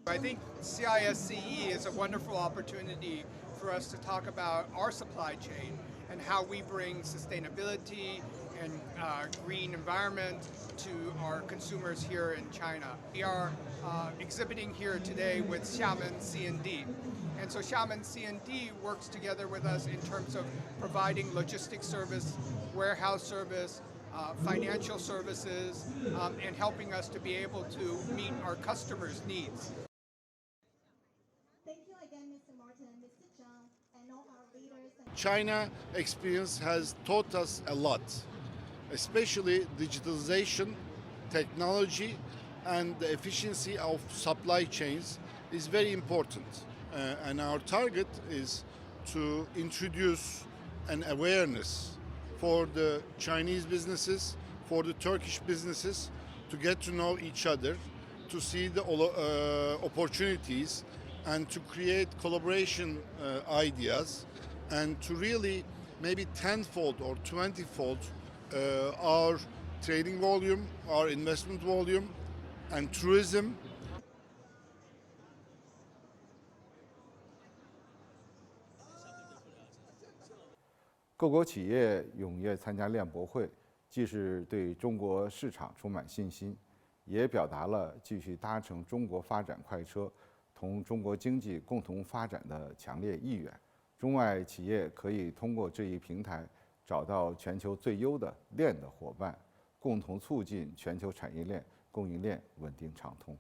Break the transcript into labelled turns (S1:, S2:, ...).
S1: I think CISCE is a wonderful opportunity for us to talk about our supply chain and how we bring sustainability and green environment to our consumers here in China. We are exhibiting here today with Xiamen C&D. And so Xiamen C&D works together with us in terms of providing logistics service, warehouse service, financial services, and helping us to be able to meet our customers' needs.
S2: Thank you again, Mr. Martin, Mr. Zhang, and all our leaders.
S3: China experience has taught us a lot, especially digitalization, technology, and the efficiency of supply chains is very important. And our target is to introduce an awareness for the Chinese businesses, for the Turkish businesses, to get to know each other, to see the opportunities, and to create collaboration ideas, and to really maybe tenfold or 20-fold our trading volume, our investment volume, and tourism.
S4: 各国企业踊跃参加链博会，既是对中国市场充满信心，也表达了继续搭乘中国发展快车，同中国经济共同发展的强烈意愿。中外企业可以通过这一平台，找到全球最优的链的伙伴，共同促进全球产业链、供应链稳定畅通。